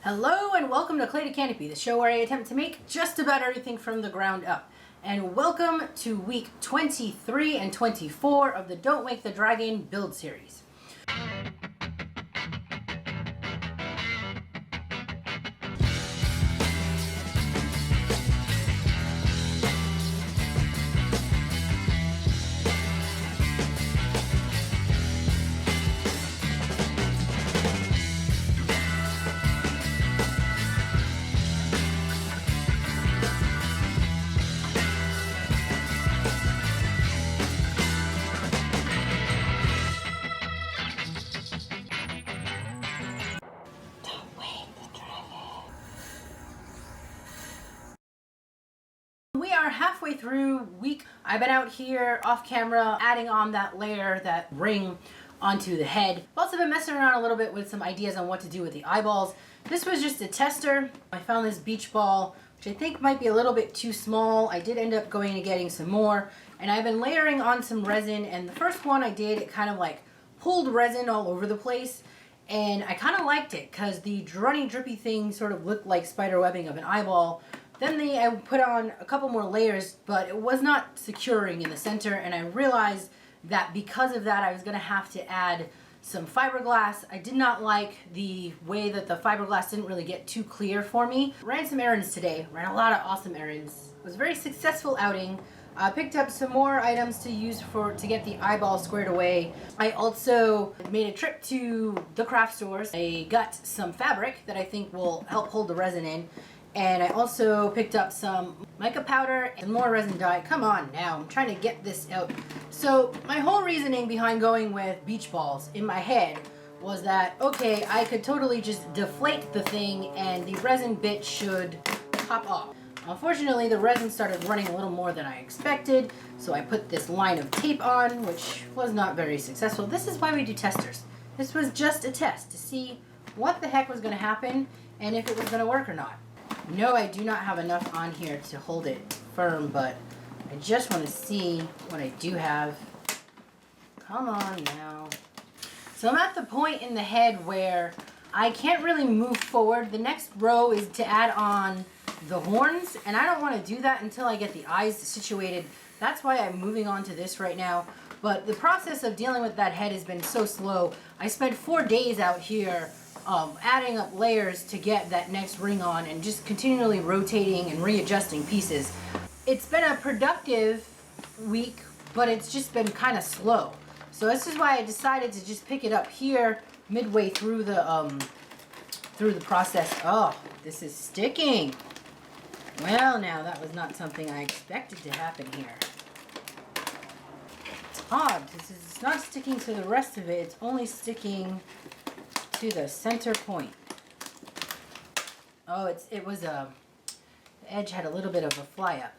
Hello and welcome to Clay to Canopy, the show where I attempt to make just about everything from the ground up. And welcome to week 23 and 24 of the Don't Wake the Dragon build series. We are halfway through week. I've been out here off camera adding on that layer, that ring onto the head. I've also been messing around a little bit with some ideas on what to do with the eyeballs. This was just a tester. I found this beach ball, which I think might be a little bit too small. I did end up going and getting some more, and I've been layering on some resin, and the first one I did, it kind of like pulled resin all over the place, and I kind of liked it because the runny drippy thing sort of looked like spider webbing of an eyeball. Then I put on a couple more layers, but it was not securing in the center, and I realized that because of that I was going to have to add some fiberglass. I did not like the way that the fiberglass didn't really get too clear for me. Ran some errands today, ran a lot of awesome errands. It was a very successful outing. I picked up some more items to use to get the eyeball squared away. I also made a trip to the craft stores. I got some fabric that I think will help hold the resin in. And I also picked up some mica powder and more resin dye. Come on now, I'm trying to get this out. So my whole reasoning behind going with beach balls in my head was that, okay, I could totally just deflate the thing and the resin bit should pop off. Unfortunately, the resin started running a little more than I expected, so I put this line of tape on, which was not very successful. This is why we do testers. This was just a test to see what the heck was going to happen and if it was going to work or not. No, I do not have enough on here to hold it firm, but I just want to see what I do have. Come on now. So I'm at the point in the head where I can't really move forward. The next row is to add on the horns, and I don't want to do that until I get the eyes situated. That's why I'm moving on to this right now. But the process of dealing with that head has been so slow. I spent 4 days out here adding up layers to get that next ring on and just continually rotating and readjusting pieces. It's been a productive week, but it's just been kind of slow. So this is why I decided to just pick it up here midway through the process. Oh, this is sticking. Well, now that was not something I expected to happen here. It's odd because it's not sticking to the rest of it. It's only sticking to the center point. Oh, the edge had a little bit of a fly up.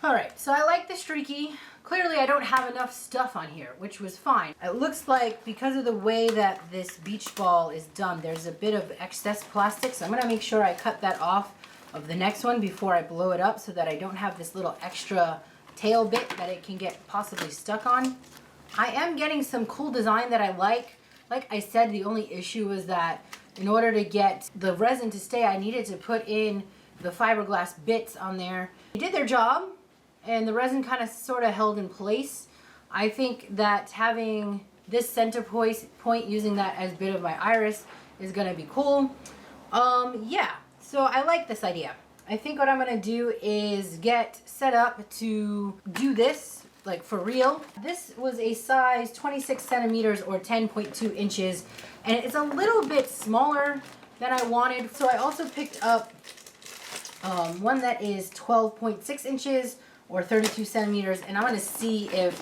All right, so I like the streaky. Clearly I don't have enough stuff on here, which was fine. It looks like because of the way that this beach ball is done, there's a bit of excess plastic, so I'm gonna make sure I cut that off of the next one before I blow it up so that I don't have this little extra tail bit that it can get possibly stuck on. I am getting some cool design that I like. Like I said, the only issue was that in order to get the resin to stay, I needed to put in the fiberglass bits on there. They did their job, and the resin kind of sort of held in place. I think that having this center point, using that as a bit of my iris, is gonna be cool. Yeah, so I like this idea. I think what I'm gonna do is get set up to do this, like for real. This was a size 26 centimeters or 10.2 inches, and it's a little bit smaller than I wanted. So I also picked up one that is 12.6 inches or 32 centimeters, and I'm gonna see if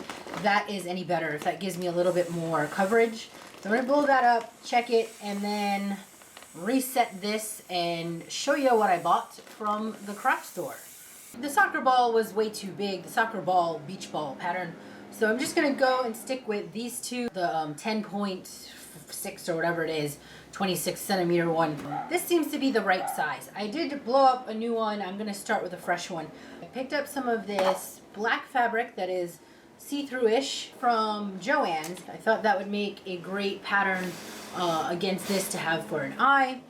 that is any better, if that gives me a little bit more coverage. So I'm gonna blow that up, check it, and then reset this and show you what I bought from the craft store. The soccer ball was way too big, the soccer ball beach ball pattern. So I'm just gonna go and stick with these two, the 10.6 or whatever it is, 26 centimeter one. This seems to be the right size. I did blow up a new one. I'm gonna start with a fresh one. I picked up some of this black fabric that is see-through-ish from Joann's. I thought that would make a great pattern against this to have for an eye.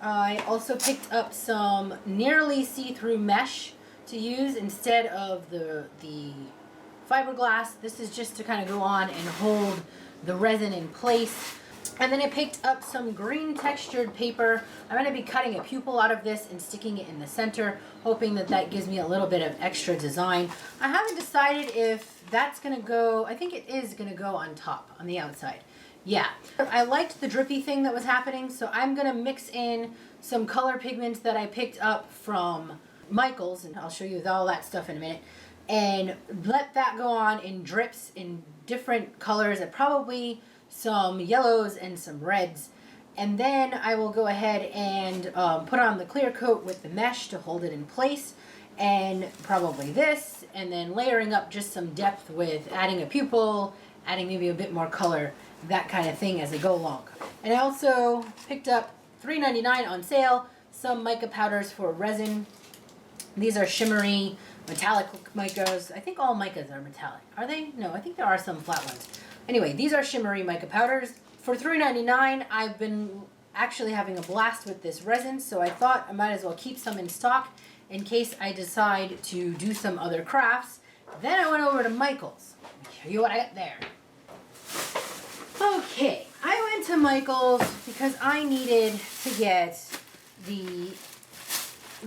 I also picked up some nearly see-through mesh to use instead of the fiberglass. This is just to kind of go on and hold the resin in place. And then I picked up some green textured paper. I'm going to be cutting a pupil out of this and sticking it in the center, hoping that that gives me a little bit of extra design. I haven't decided if that's going to go, I think it is going to go on top, on the outside. Yeah, I liked the drippy thing that was happening, so I'm going to mix in some color pigments that I picked up from Michael's, and I'll show you all that stuff in a minute, and let that go on in drips in different colors, and probably some yellows and some reds. And then I will go ahead and put on the clear coat with the mesh to hold it in place, and probably this, and then layering up just some depth with adding a pupil, adding maybe a bit more color, that kind of thing as I go along. And I also picked up $3.99 on sale some mica powders for resin. These are shimmery metallic micas. I think all micas are metallic. Are they? No, I think there are some flat ones. Anyway, these are shimmery mica powders. For $3.99, I've been actually having a blast with this resin, so I thought I might as well keep some in stock in case I decide to do some other crafts. Then I went over to Michael's. Let me show you what I got there. Okay, I went to Michael's because I needed to get the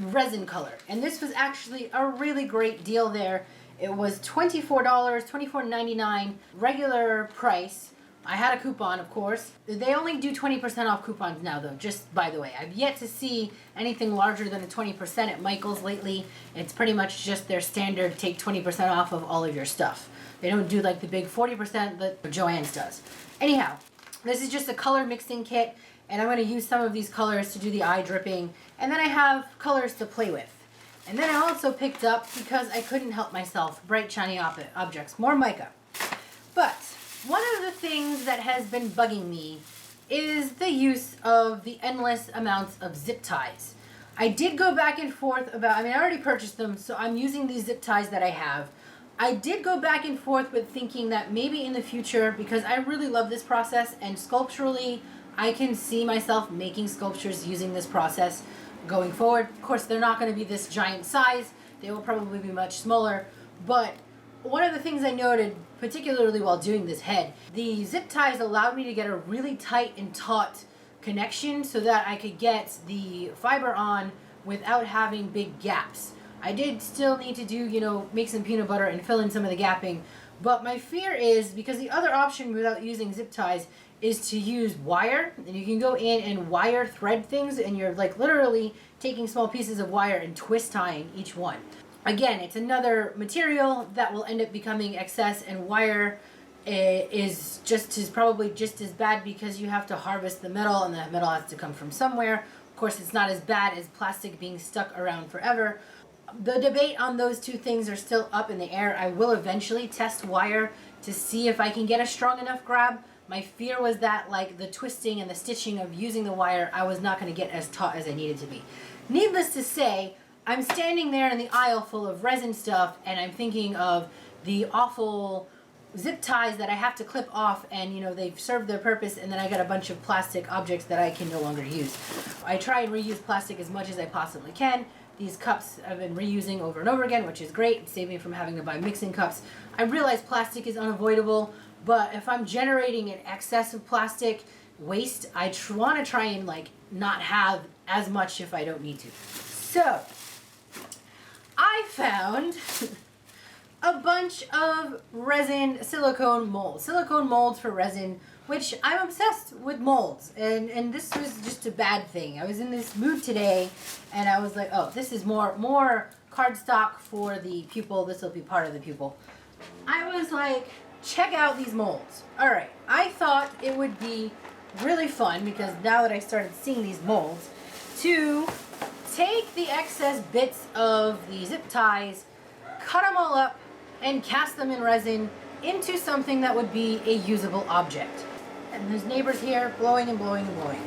resin color, and this was actually a really great deal there. It was $24, $24.99 regular price. I had a coupon, of course. They only do 20% off coupons now, though, just by the way. I've yet to see anything larger than a 20% at Michael's lately. It's pretty much just their standard take 20% off of all of your stuff. They don't do like the big 40% that Joann's does. Anyhow, this is just a color mixing kit, and I'm going to use some of these colors to do the eye dripping, and then I have colors to play with. And then I also picked up, because I couldn't help myself, bright shiny objects, more mica. But one of the things that has been bugging me is the use of the endless amounts of zip ties. I did go back and forth about, I already purchased them, so I'm using these zip ties that I have. I did go back and forth with thinking that maybe in the future, because I really love this process, and sculpturally, I can see myself making sculptures using this process going forward. Of course, they're not going to be this giant size. They will probably be much smaller. But one of the things I noted, particularly while doing this head, the zip ties allowed me to get a really tight and taut connection so that I could get the fiber on without having big gaps. I did still need to do, make some peanut butter and fill in some of the gapping. But my fear is, because the other option without using zip ties is to use wire, and you can go in and wire thread things, and you're like literally taking small pieces of wire and twist tying each one. Again, it's another material that will end up becoming excess, and wire is probably just as bad because you have to harvest the metal, and the metal has to come from somewhere. Of course, it's not as bad as plastic being stuck around forever. The debate on those two things are still up in the air. I will eventually test wire to see if I can get a strong enough grab. My fear was that, like, the twisting and the stitching of using the wire, I was not going to get as taut as I needed to be. Needless to say, I'm standing there in the aisle full of resin stuff, and I'm thinking of the awful zip ties that I have to clip off, and they've served their purpose, and then I got a bunch of plastic objects that I can no longer use. I try and reuse plastic as much as I possibly can. These cups I've been reusing over and over again, which is great. It saved me from having to buy mixing cups. I realize plastic is unavoidable, but if I'm generating an excess of plastic waste, I want to try and not have as much if I don't need to. So I found a bunch of resin silicone molds for resin, which I'm obsessed with molds, and this was just a bad thing. I was in this mood today, and I was like, oh, this is more cardstock for the pupil. This will be part of the pupil. I was like, check out these molds. All right, I thought it would be really fun, because now that I started seeing these molds, to take the excess bits of the zip ties, cut them all up, and cast them in resin into something that would be a usable object. And there's neighbors here blowing and blowing and blowing.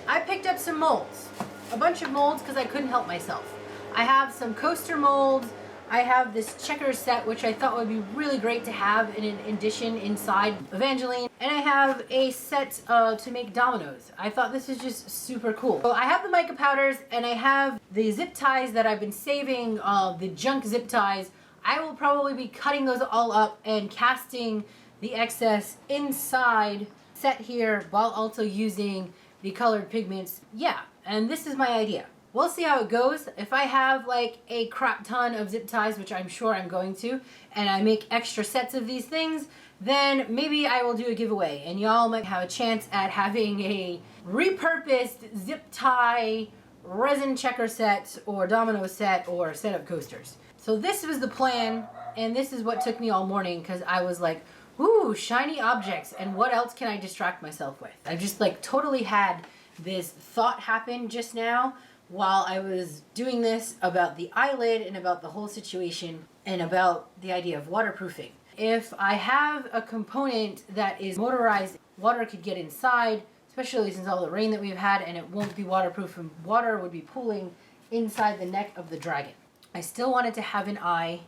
I picked up some molds, a bunch of molds, because I couldn't help myself. I have some coaster molds, I have this checker set, which I thought would be really great to have in an addition inside Evangaline. And I have a set to make dominoes. I thought this was just super cool. So I have the mica powders and I have the zip ties that I've been saving, the junk zip ties. I will probably be cutting those all up and casting the excess inside set here while also using the colored pigments. Yeah, and this is my idea. We'll see how it goes. If I have like a crap ton of zip ties, which I'm sure I'm going to, and I make extra sets of these things, then maybe I will do a giveaway and y'all might have a chance at having a repurposed zip tie resin checker set or domino set or set of coasters. So this was the plan, and this is what took me all morning because I was like, ooh, shiny objects, and what else can I distract myself with? I just like totally had this thought happen just now while I was doing this about the eyelid and about the whole situation and about the idea of waterproofing. If I have a component that is motorized, water could get inside, especially since all the rain that we've had, and it won't be waterproof, and water would be pooling inside the neck of the dragon. I still wanted to have an eye.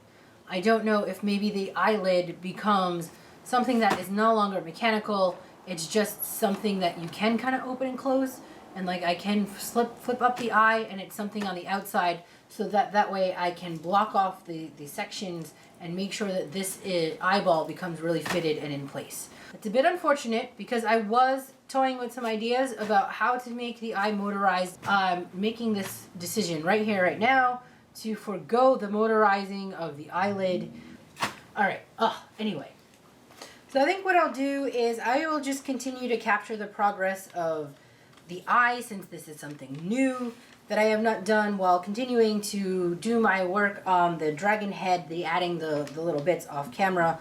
I don't know if maybe the eyelid becomes something that is no longer mechanical. It's just something that you can kind of open and close, and like I can flip up the eye, and it's something on the outside, so that way I can block off the sections and make sure that this eyeball becomes really fitted and in place. It's a bit unfortunate because I was toying with some ideas about how to make the eye motorized. I'm making this decision right here, right now, to forego the motorizing of the eyelid. All right, anyway. So I think what I'll do is I will just continue to capture the progress of the eye, since this is something new that I have not done, while continuing to do my work on the dragon head, adding the little bits off camera.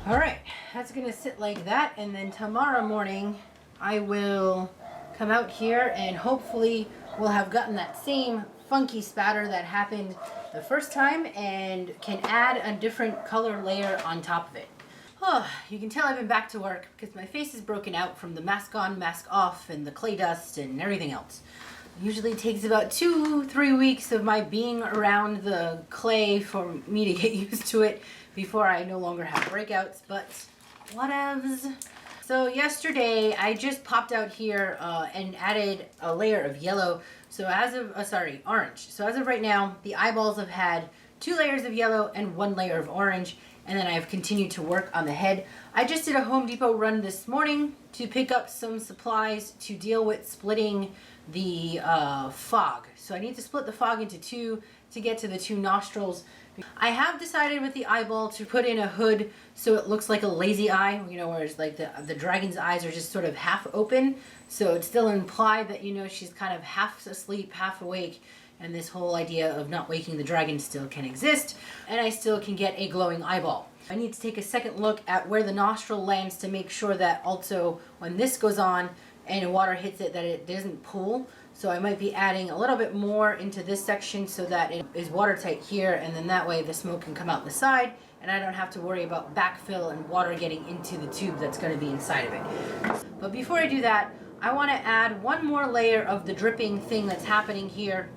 All right, that's gonna sit like that, and then tomorrow morning I will come out here and hopefully we'll have gotten that same funky spatter that happened the first time and can add a different color layer on top of it. Oh, you can tell I've been back to work because my face is broken out from the mask on, mask off, and the clay dust and everything else. It usually takes about 2-3 weeks of my being around the clay for me to get used to it before I no longer have breakouts, but whatevs. So yesterday I just popped out here and added a layer of yellow. So as of, orange. So as of right now, the eyeballs have had 2 layers of yellow and 1 layer of orange, and then I've continued to work on the head. I just did a Home Depot run this morning to pick up some supplies to deal with splitting the fog. So I need to split the fog into 2 to get to the 2 nostrils. I have decided with the eyeball to put in a hood so it looks like a lazy eye, you know, whereas like the dragon's eyes are just sort of half open. So it's still implied that, you know, she's kind of half asleep, half awake, and this whole idea of not waking the dragon still can exist, and I still can get a glowing eyeball. I need to take a second look at where the nostril lands to make sure that also when this goes on and water hits it, that it doesn't pool. So I might be adding a little bit more into this section so that it is watertight here, and then that way the smoke can come out the side and I don't have to worry about backfill and water getting into the tube that's going to be inside of it. But before I do that, I want to add 1 more layer of the dripping thing that's happening here.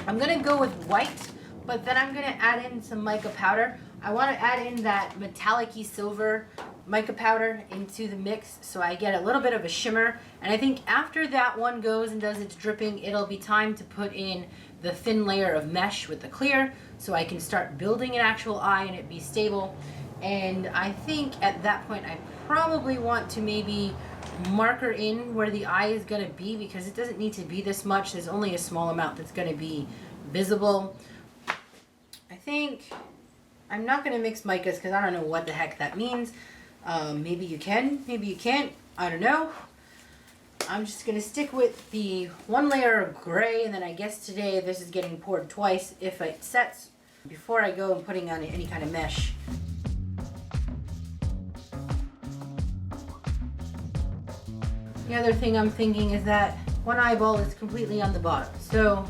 I'm going to go with white, but then I'm going to add in some mica powder. I want to add in that metallic-y silver mica powder into the mix so I get a little bit of a shimmer. And I think after that one goes and does its dripping, it'll be time to put in the thin layer of mesh with the clear so I can start building an actual eye and it be stable. And I think at that point I probably want to maybe marker in where the eye is going to be, because it doesn't need to be this much. There's only a small amount that's going to be visible. I think I'm not going to mix micas because I don't know what the heck that means. Maybe you can, maybe you can't, I don't know. I'm just going to stick with the 1 layer of gray, and then I guess today this is getting poured twice if it sets before I go and putting on any kind of mesh. The other thing I'm thinking is that 1 eyeball is completely on the bottom, so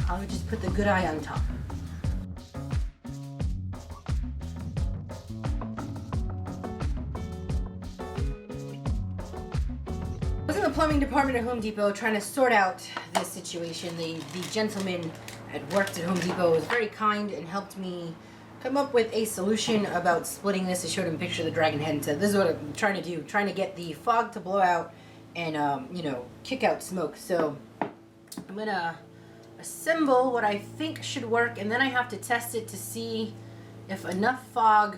I'll just put the good eye on top. plumbing department at Home Depot trying to sort out this situation. The gentleman had worked at Home Depot, was very kind and helped me come up with a solution about splitting this. I showed him a picture of the dragon head and said, this is what I'm trying to do, trying to get the fog to blow out and, you know, kick out smoke. So I'm going to assemble what I think should work, and then I have to test it to see if enough fog,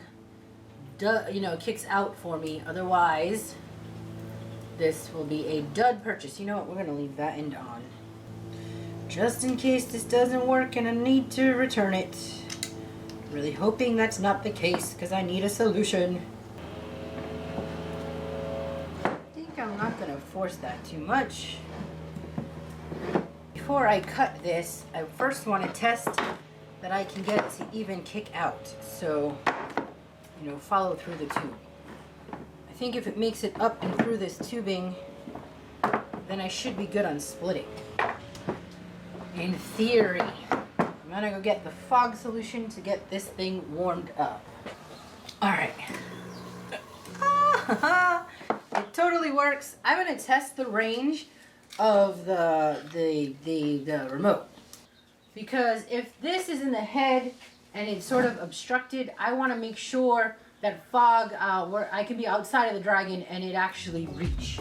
you know, kicks out for me. Otherwise, this will be a dud purchase. You know what? We're going to leave that end on, just in case this doesn't work and I need to return it. Really hoping that's not the case, because I need a solution. I think I'm not going to force that too much. Before I cut this, I first want to test that I can get it to even kick out. So, you know, follow through the tube. I think if it makes it up and through this tubing, then I should be good on splitting. In theory. I'm gonna go get the fog solution to get this thing warmed up. Alright. It totally works. I'm gonna test the range of the remote. Because if this is in the head and it's sort of obstructed, I want to make sure that fog, where I can be outside of the dragon and it actually reach.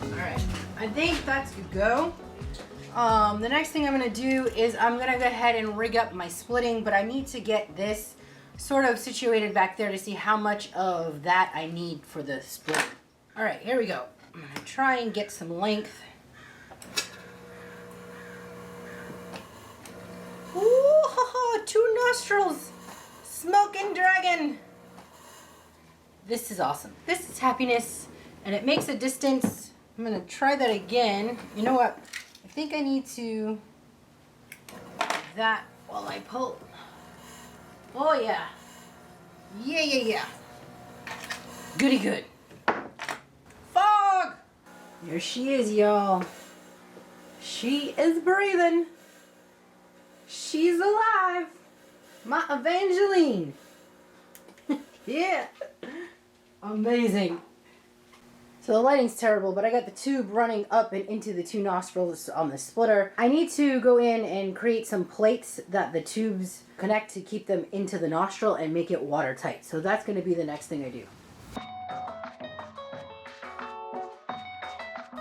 Alright, I think that's good go. The next thing I'm going to do is I'm going to go ahead and rig up my splitting, but I need to get this sort of situated back there to see how much of that I need for the splitting. Alright, here we go. I'm going to try and get some length. Ooh, 2 nostrils! Smoking dragon! This is awesome. This is happiness, and it makes a distance. I'm going to try that again. You know what? I think I need to that while I pull. Oh yeah. Yeah. Goody good. Fog! There she is, y'all. She is breathing. She's alive. My Evangaline. Yeah. Amazing. So the lighting's terrible, but I got the tube running up and into the 2 nostrils on the splitter. I need to go in and create some plates that the tubes connect to keep them into the nostril and make it watertight. So that's going to be the next thing I do.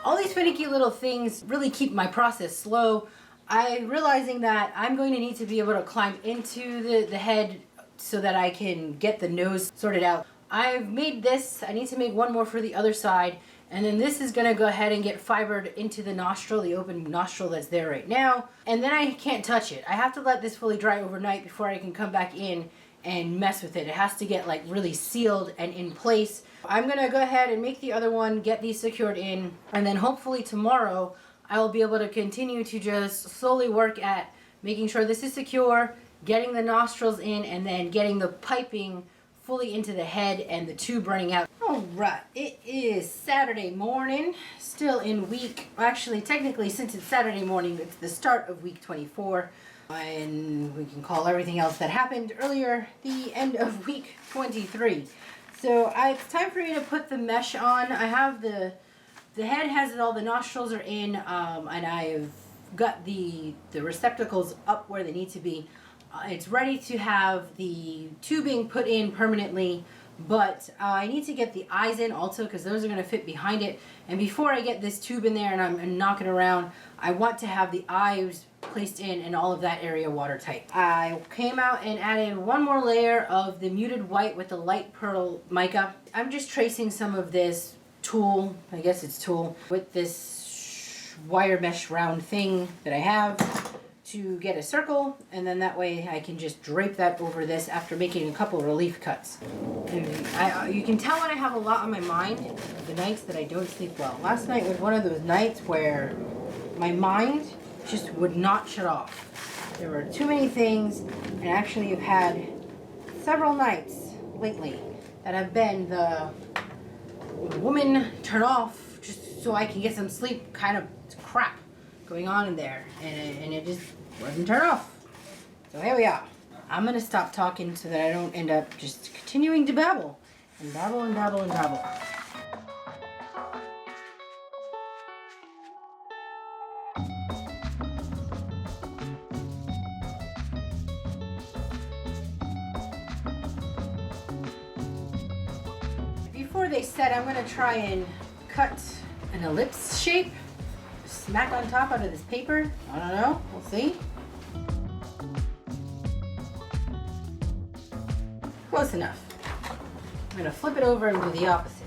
All these finicky little things really keep my process slow. I'm realizing that I'm going to need to be able to climb into the head so that I can get the nose sorted out. I've made this. I need to make one more for the other side, and then this is going to go ahead and get fibered into the nostril, the open nostril that's there right now, and then I can't touch it. I have to let this fully dry overnight before I can come back in and mess with it. It has to get like really sealed and in place. I'm going to go ahead and make the other one, get these secured in, and then hopefully tomorrow I will be able to continue to just slowly work at making sure this is secure, getting the nostrils in, and then getting the piping fully into the head and the tube running out. Alright, it is Saturday morning, still in week, actually technically since it's Saturday morning, it's the start of week 24, and we can call everything else that happened earlier the end of week 23. So it's time for me to put the mesh on. I have the head has it all, the nostrils are in, and I've got the receptacles up where they need to be. It's ready to have the tubing put in permanently, but I need to get the eyes in also because those are going to fit behind it. And before I get this tube in there and I'm knocking around, I want to have the eyes placed in and all of that area watertight. I came out and added one more layer of the muted white with the light pearl mica. I'm just tracing some of this tulle, I guess it's tulle, with this wire mesh round thing that I have to get a circle, and then that way I can just drape that over this after making a couple relief cuts. And you can tell when I have a lot on my mind the nights that I don't sleep well. Last night was one of those nights where my mind just would not shut off. There were too many things, and actually I've had several nights lately that have been the woman turn off just so I can get some sleep kind of crap going on in there, and it just wasn't turned off. So here we are. I'm gonna stop talking so that I don't end up just continuing to babble and dabble and dabble and dabble. Before they set, I'm gonna try and cut an ellipse shape, smack on top out of this paper. I don't know, we'll see. Close enough. I'm gonna flip it over and do the opposite.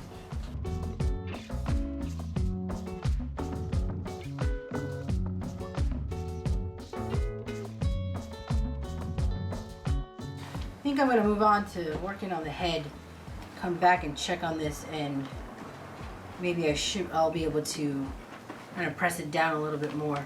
I think I'm gonna move on to working on the head, come back and check on this, and maybe I'll be able to kind of press it down a little bit more.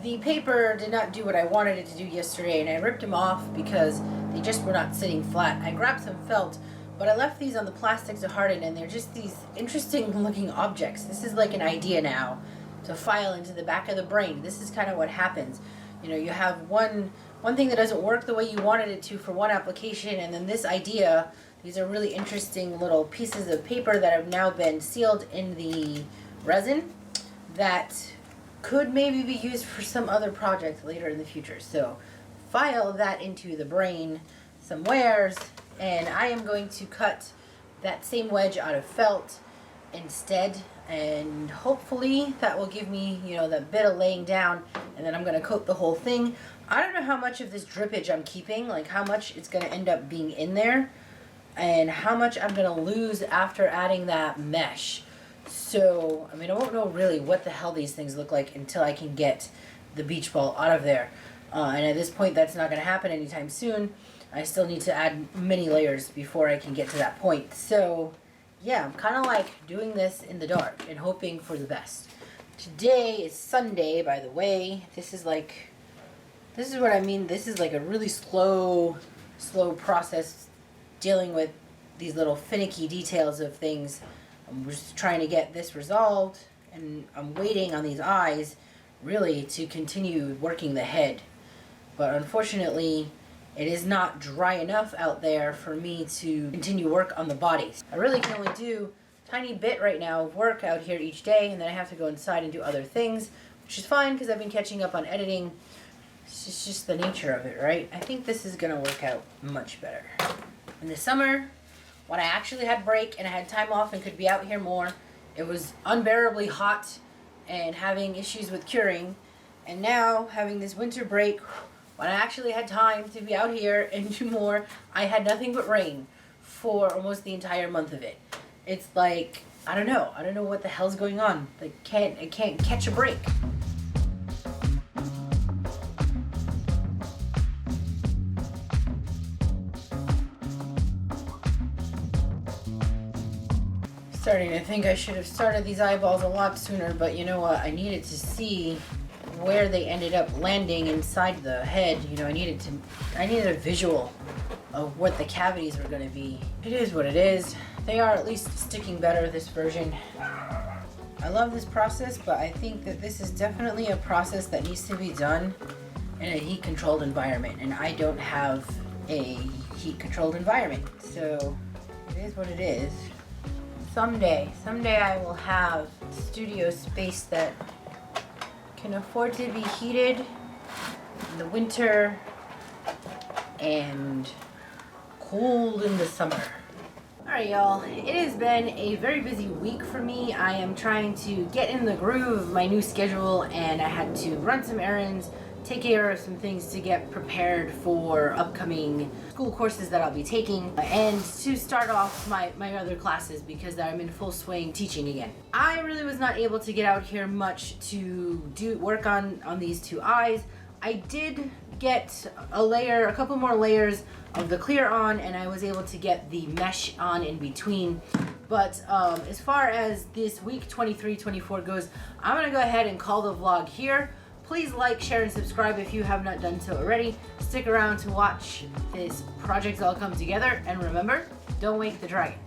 The paper did not do what I wanted it to do yesterday, and I ripped them off because they just were not sitting flat. I grabbed some felt, but I left these on the plastic to harden, and they're just these interesting looking objects. This is like an idea now to file into the back of the brain. This is kind of what happens. You know, you have one thing that doesn't work the way you wanted it to for one application, and then this idea. These are really interesting little pieces of paper that have now been sealed in the resin that could maybe be used for some other project later in the future. So file that into the brain somewheres, and I am going to cut that same wedge out of felt instead, and hopefully that will give me, you know, that bit of laying down, and then I'm going to coat the whole thing. I don't know how much of this drippage I'm keeping, like how much it's going to end up being in there, and how much I'm going to lose after adding that mesh. So, I mean, I won't know really what the hell these things look like until I can get the beach ball out of there. And at this point, that's not going to happen anytime soon. I still need to add many layers before I can get to that point. So, yeah, I'm kind of like doing this in the dark and hoping for the best. Today is Sunday, by the way. This is what I mean. This is like a really slow process dealing with these little finicky details of things. I'm just trying to get this resolved, and I'm waiting on these eyes really to continue working the head. But unfortunately, it is not dry enough out there for me to continue work on the body. I really can only do a tiny bit right now of work out here each day, and then I have to go inside and do other things, which is fine because I've been catching up on editing. It's just the nature of it, right? I think this is gonna work out much better. In the summer, when I actually had break and I had time off and could be out here more, it was unbearably hot and having issues with curing. And now, having this winter break, when I actually had time to be out here and do more, I had nothing but rain for almost the entire month of it. It's like, I don't know what the hell's going on. I can't catch a break. Starting to think I should have started these eyeballs a lot sooner, but you know what? I needed to see where they ended up landing inside the head. You know, I needed a visual of what the cavities were going to be. It is what it is. They are at least sticking better, this version. I love this process, but I think that this is definitely a process that needs to be done in a heat-controlled environment, and I don't have a heat-controlled environment, so it is what it is. Someday I will have studio space that can afford to be heated in the winter and cold in the summer. Alright y'all, it has been a very busy week for me. I am trying to get in the groove of my new schedule, and I had to run some errands, take care of some things to get prepared for upcoming school courses that I'll be taking, and to start off my other classes because I'm in full swing teaching again. I really was not able to get out here much to work on these two eyes. I did get a couple more layers of the clear on, and I was able to get the mesh on in between. But as far as this week 23-24 goes, I'm gonna go ahead and call the vlog here. Please like, share, and subscribe if you have not done so already. Stick around to watch this project all come together, and remember, don't wake the dragon.